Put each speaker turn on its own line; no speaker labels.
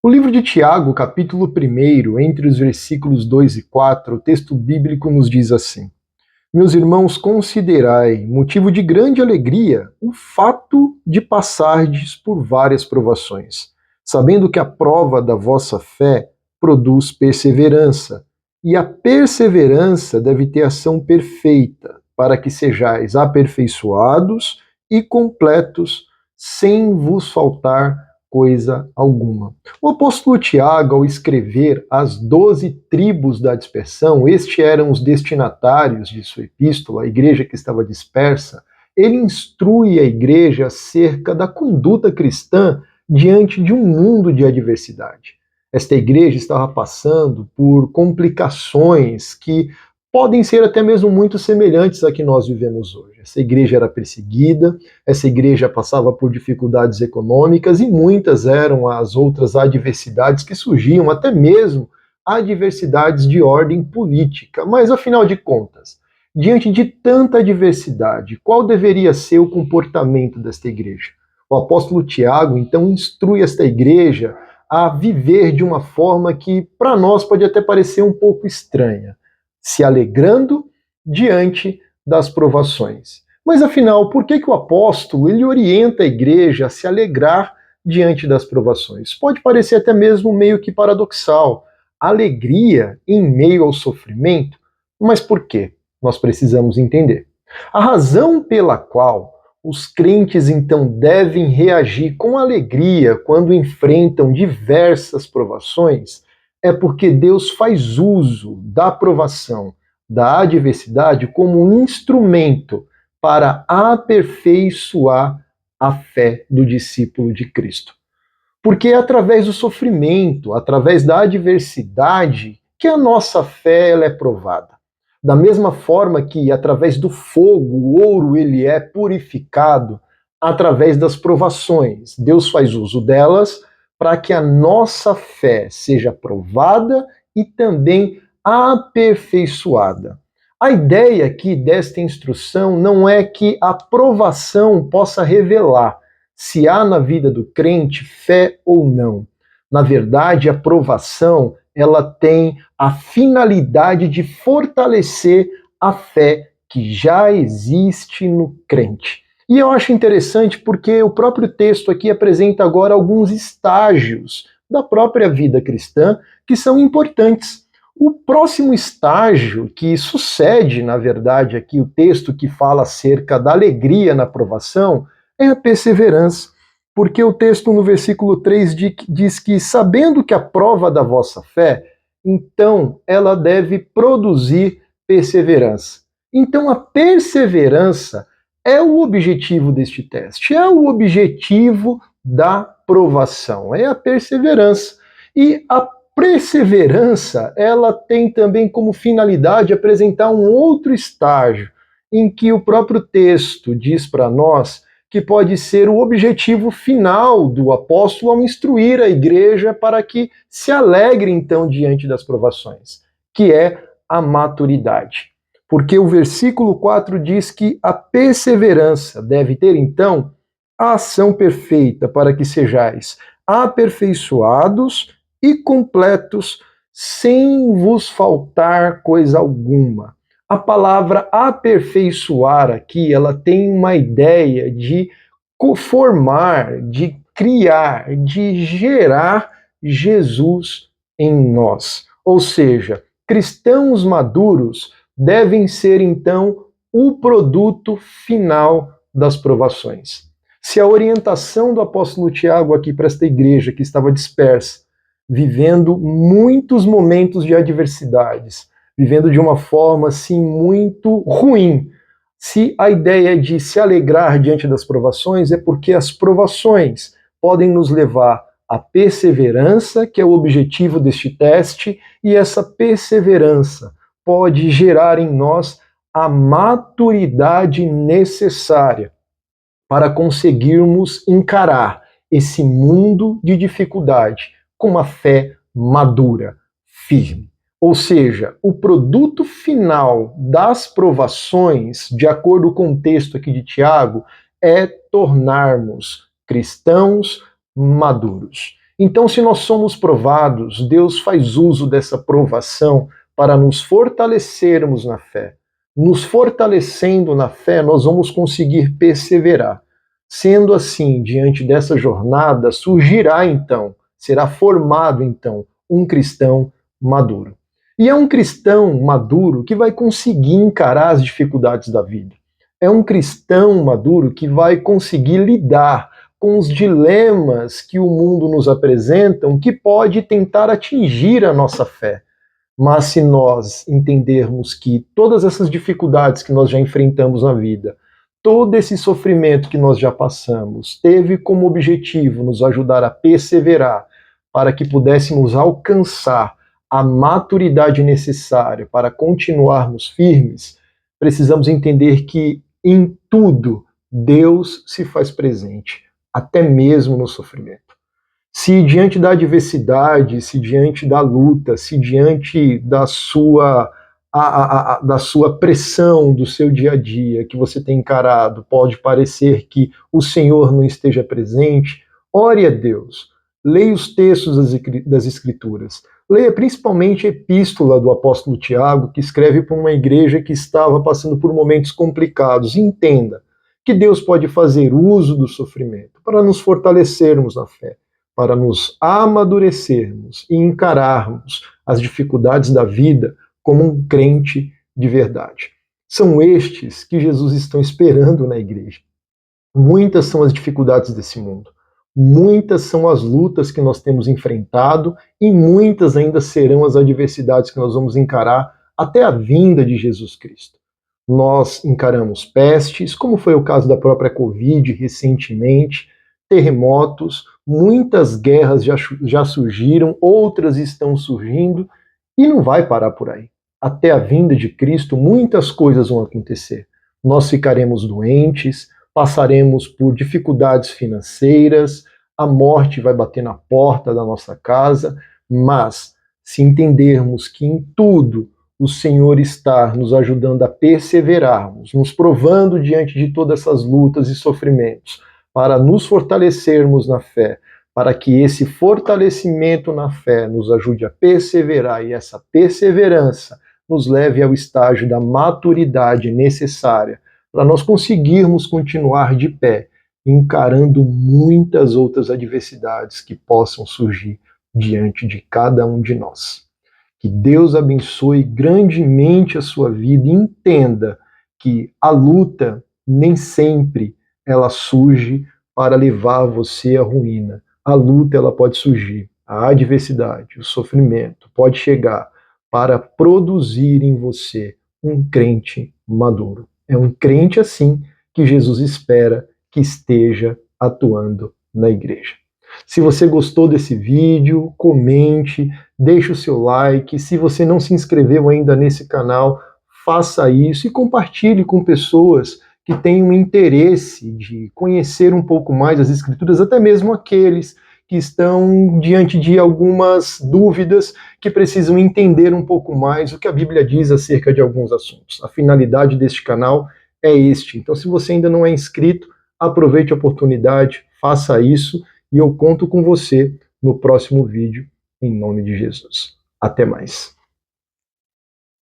O livro de Tiago, capítulo 1, entre os versículos 2 e 4, o texto bíblico nos diz assim: Meus irmãos, considerai motivo de grande alegria o fato de passardes por várias provações, sabendo que a prova da vossa fé produz perseverança, e a perseverança deve ter ação perfeita, para que sejais aperfeiçoados e completos, sem vos faltar coisa alguma. O apóstolo Tiago, ao escrever as 12 tribos da dispersão, estes eram os destinatários de sua epístola, a igreja que estava dispersa, ele instrui a igreja acerca da conduta cristã diante de um mundo de adversidade. Esta igreja estava passando por complicações que podem ser até mesmo muito semelhantes à que nós vivemos hoje. Essa igreja era perseguida, essa igreja passava por dificuldades econômicas e muitas eram as outras adversidades que surgiam, até mesmo adversidades de ordem política. Mas, afinal de contas, diante de tanta adversidade, qual deveria ser o comportamento desta igreja? O apóstolo Tiago, então, instrui esta igreja a viver de uma forma que, para nós, pode até parecer um pouco estranha, se alegrando diante das provações. Mas afinal, por que o apóstolo ele orienta a igreja a se alegrar diante das provações? Pode parecer até mesmo meio que paradoxal. Alegria em meio ao sofrimento? Mas por quê? Nós precisamos entender. A razão pela qual os crentes então devem reagir com alegria quando enfrentam diversas provações é porque Deus faz uso da provação, da adversidade, como um instrumento para aperfeiçoar a fé do discípulo de Cristo. Porque é através do sofrimento, através da adversidade, que a nossa fé ela é provada. Da mesma forma que através do fogo o ouro ele é purificado através das provações. Deus faz uso delas para que a nossa fé seja provada e também aperfeiçoada. A ideia aqui desta instrução não é que a provação possa revelar se há na vida do crente fé ou não. Na verdade, a provação ela tem a finalidade de fortalecer a fé que já existe no crente. E eu acho interessante porque o próprio texto aqui apresenta agora alguns estágios da própria vida cristã que são importantes. O próximo estágio, que sucede, na verdade, aqui o texto que fala acerca da alegria na provação, é a perseverança. Porque o texto no versículo 3 diz que, sabendo que a prova da vossa fé, então ela deve produzir perseverança. Então a perseverança é o objetivo deste teste, é o objetivo da provação, é a perseverança. E a perseverança, ela tem também como finalidade apresentar um outro estágio, em que o próprio texto diz para nós que pode ser o objetivo final do apóstolo ao instruir a igreja para que se alegre então diante das provações, que é a maturidade. Porque o versículo 4 diz que a perseverança deve ter, então, a ação perfeita para que sejais aperfeiçoados e completos, sem vos faltar coisa alguma. A palavra aperfeiçoar aqui, ela tem uma ideia de formar, de criar, de gerar Jesus em nós. Ou seja, cristãos maduros devem ser, então, o produto final das provações. Se a orientação do apóstolo Tiago aqui para esta igreja que estava dispersa, vivendo muitos momentos de adversidades, vivendo de uma forma assim muito ruim, se a ideia de se alegrar diante das provações é porque as provações podem nos levar à perseverança, que é o objetivo deste teste, e essa perseverança pode gerar em nós a maturidade necessária para conseguirmos encarar esse mundo de dificuldade com uma fé madura, firme. Ou seja, o produto final das provações, de acordo com o texto aqui de Tiago, é tornarmos cristãos maduros. Então, se nós somos provados, Deus faz uso dessa provação para nos fortalecermos na fé. Nos fortalecendo na fé, nós vamos conseguir perseverar. Sendo assim, diante dessa jornada, surgirá então, será formado então, um cristão maduro. E é um cristão maduro que vai conseguir encarar as dificuldades da vida. É um cristão maduro que vai conseguir lidar com os dilemas que o mundo nos apresenta, que pode tentar atingir a nossa fé. Mas se nós entendermos que todas essas dificuldades que nós já enfrentamos na vida, todo esse sofrimento que nós já passamos, teve como objetivo nos ajudar a perseverar para que pudéssemos alcançar a maturidade necessária para continuarmos firmes, precisamos entender que em tudo Deus se faz presente, até mesmo no sofrimento. Se diante da adversidade, se diante da luta, se diante da sua pressão do seu dia a dia que você tem encarado, pode parecer que o Senhor não esteja presente, ore a Deus. Leia os textos das Escrituras. Leia principalmente a epístola do apóstolo Tiago, que escreve para uma igreja que estava passando por momentos complicados. Entenda que Deus pode fazer uso do sofrimento para nos fortalecermos na fé, para nos amadurecermos e encararmos as dificuldades da vida como um crente de verdade. São estes que Jesus está esperando na igreja. Muitas são as dificuldades desse mundo. Muitas são as lutas que nós temos enfrentado e muitas ainda serão as adversidades que nós vamos encarar até a vinda de Jesus Cristo. Nós encaramos pestes, como foi o caso da própria Covid recentemente, terremotos, muitas guerras já surgiram, outras estão surgindo e não vai parar por aí. Até a vinda de Cristo, muitas coisas vão acontecer. Nós ficaremos doentes, passaremos por dificuldades financeiras, a morte vai bater na porta da nossa casa, mas se entendermos que em tudo o Senhor está nos ajudando a perseverarmos, nos provando diante de todas essas lutas e sofrimentos, para nos fortalecermos na fé, para que esse fortalecimento na fé nos ajude a perseverar e essa perseverança nos leve ao estágio da maturidade necessária para nós conseguirmos continuar de pé, encarando muitas outras adversidades que possam surgir diante de cada um de nós. Que Deus abençoe grandemente a sua vida e entenda que a luta nem sempre ela surge para levar você à ruína. A luta ela pode surgir, a adversidade, o sofrimento pode chegar para produzir em você um crente maduro. É um crente assim que Jesus espera que esteja atuando na igreja. Se você gostou desse vídeo, comente, deixe o seu like. Se você não se inscreveu ainda nesse canal, faça isso e compartilhe com pessoas que tenham interesse de conhecer um pouco mais as Escrituras, até mesmo aqueles que estão diante de algumas dúvidas, que precisam entender um pouco mais o que a Bíblia diz acerca de alguns assuntos. A finalidade deste canal é este. Então, se você ainda não é inscrito, aproveite a oportunidade, faça isso, e eu conto com você no próximo vídeo, em nome de Jesus. Até mais.